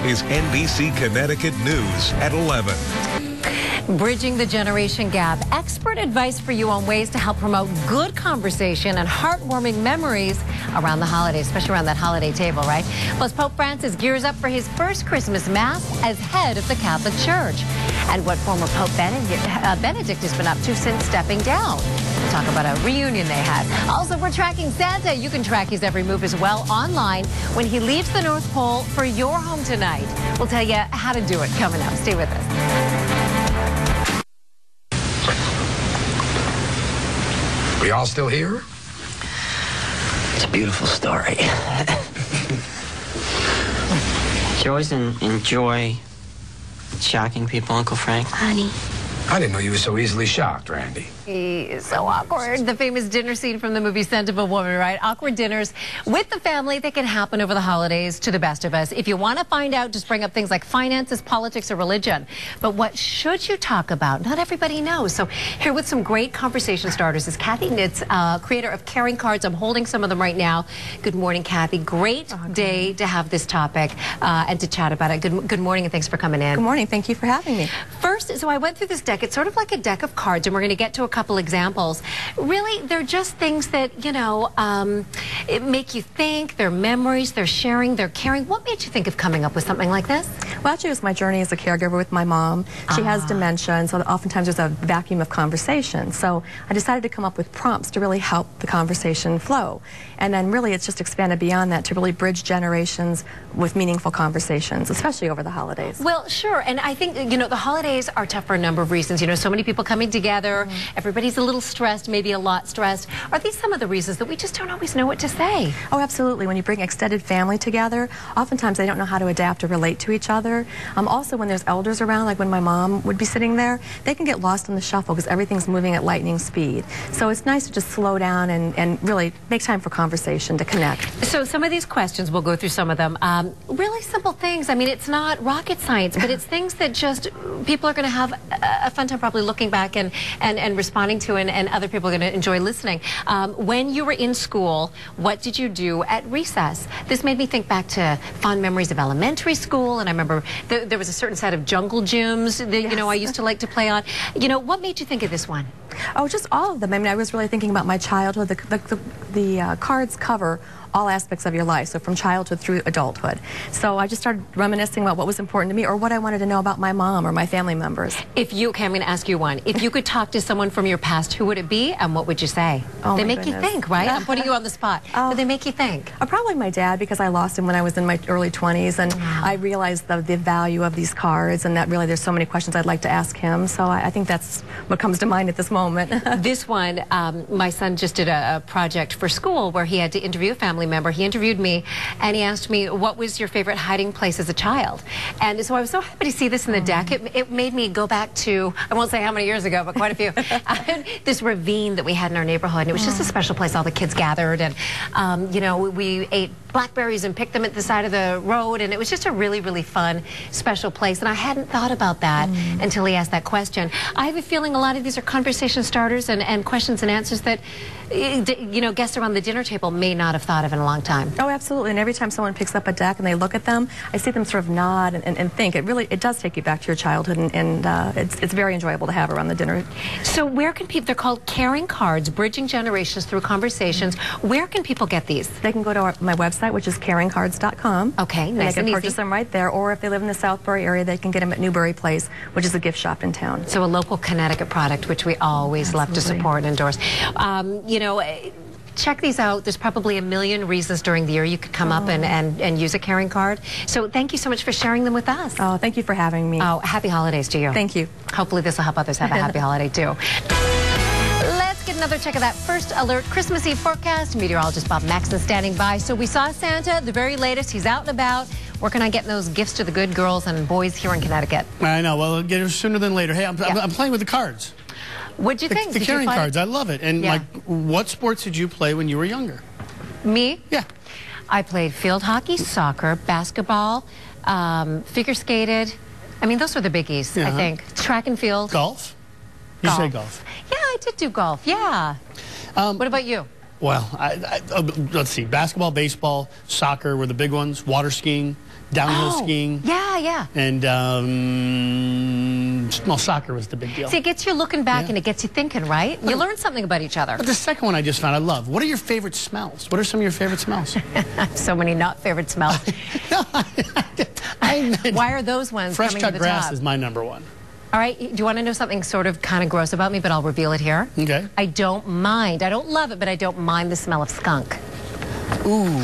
is NBC Connecticut News at 11. Bridging the generation gap. Expert advice for you on ways to help promote good conversation and heartwarming memories around the holidays, especially around that holiday table, right? Plus, Pope Francis gears up for his first Christmas Mass as head of the Catholic Church. And what former Pope Benedict has been up to since stepping down. We'll talk about a reunion they had. Also, we're tracking Santa. You can track his every move as well online when he leaves the North Pole for your home tonight. We'll tell you how to do it coming up. Stay with us. We all still here? It's a beautiful story. Do you always enjoy shocking people, Uncle Frank? Honey. I didn't know you were so easily shocked, Randy. He is so awkward. The famous dinner scene from the movie Scent of a Woman, right? Awkward dinners with the family that can happen over the holidays to the best of us. If you want to find out, just bring up things like finances, politics, or religion. But what should you talk about? Not everybody knows. So here with some great conversation starters is Kathy Nitz, creator of Caring Cards. I'm holding some of them right now. Good morning, Kathy. Great day to have this topic and to chat about it. Good morning, and thanks for coming in. Good morning. Thank you for having me. First, so I went through this deck. It's sort of like a deck of cards, and we're going to get to a couple examples. Really, they're just things that, you know, it make you think. They're memories, they're sharing, they're caring. What made you think of coming up with something like this? Well, actually, it was my journey as a caregiver with my mom. She has dementia, and so oftentimes there's a vacuum of conversation. So I decided to come up with prompts to really help the conversation flow. And then really it's just expanded beyond that to really bridge generations with meaningful conversations, especially over the holidays. Well, sure. And I think, you know, the holidays are tough for a number of reasons. You know, so many people coming together, everybody's a little stressed, maybe a lot stressed. Are these some of the reasons that we just don't always know what to say? Oh, absolutely. When you bring extended family together, oftentimes they don't know how to adapt or relate to each other. Also, when there's elders around, like when my mom would be sitting there, they can get lost in the shuffle because everything's moving at lightning speed. So it's nice to just slow down and really make time for conversation, to connect. So some of these questions, we'll go through some of them. Really simple things. I mean, it's not rocket science, but it's things that just people are going to have a fun time probably looking back and responding to, and other people are going to enjoy listening. When you were in school, what did you do at recess? This made me think back to fond memories of elementary school, and I remember there was a certain set of jungle gyms that, you know, I used to like to play on. You know, what made you think of this one? Oh, just all of them. I mean, I was really thinking about my childhood. The cards cover all aspects of your life, so from childhood through adulthood. So I just started reminiscing about what was important to me or what I wanted to know about my mom or my family members. If you, okay, I'm going to ask you one. If you could talk to someone from your past, who would it be and what would you say? Oh, they make you think, right? I'm putting you on the spot. But they make you think. Probably my dad, because I lost him when I was in my early 20s, and I realized the value of these cards, and that really there's so many questions I'd like to ask him. So I think that's what comes to mind at this moment. This one, my son just did a project for school where he had to interview a family member. He interviewed me, and he asked me, what was your favorite hiding place as a child? And so I was so happy to see this in the deck. It made me go back to, I won't say how many years ago, but quite a few. This ravine that we had in our neighborhood, and it was just a special place. All the kids gathered, and you know, we ate blackberries and picked them at the side of the road, and it was just a really, really fun, special place. And I hadn't thought about that until he asked that question. I have a feeling a lot of these are conversation starters and questions and answers that, you know, guests around the dinner table may not have thought of in a long time. Oh, absolutely. And every time someone picks up a deck and they look at them, I see them sort of nod and think. It does take you back to your childhood, and it's very enjoyable to have around the dinner. So where can people, they're called Caring Cards, bridging generations through conversations. Where can people get these? They can go to my website, which is caringcards.com. Okay, nice and and they can purchase them right there, or if they live in the Southbury area, they can get them at Newbury Place, which is a gift shop in town. So a local Connecticut product, which we always love to support and endorse. You know, check these out. There's probably a million reasons during the year you could come up and use a Caring Card. So thank you so much for sharing them with us. Oh, thank you for having me. Oh, happy holidays to you. Thank you. Hopefully this will help others have a happy holiday too. Let's get another check of that first alert Christmas Eve forecast. Meteorologist Bob Maxson standing by. So we saw Santa, the very latest. He's out and about, working on getting those gifts to the good girls and boys here in Connecticut. I know. Well, I'll get it sooner than later. Hey, I'm playing with the cards. What'd you think? The Caring Cards. I love it. And like, what sports did you play when you were younger? Me? Yeah. I played field hockey, soccer, basketball, figure skated. I mean, those were the biggies, I think. Track and field. Golf? You say golf. Yeah, I did do golf. Yeah. What about you? Well, let's see. Basketball, baseball, soccer were the big ones. Water skiing, downhill skiing. Yeah, yeah. And, well, soccer was the big deal. See, it gets you looking back and it gets you thinking, right? You learn something about each other. But the second one I just found I love. What are your favorite smells? What are some of your favorite smells? So many not favorite smells. No, Why are those ones fresh coming cut to the grass top? is my number one. All right, do you want to know something sort of kind of gross about me, but I'll reveal it here? Okay. I don't mind. I don't love it, but I don't mind the smell of skunk. Ooh.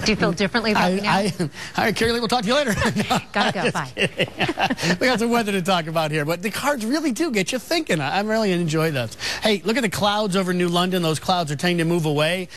Do you feel differently about me now? All right, Carrie Lee, we'll talk to you later. No, Gotta go, bye. We got some weather to talk about here, but the cards really do get you thinking. I really enjoy those. Hey, look at the clouds over New London. Those clouds are tending to move away.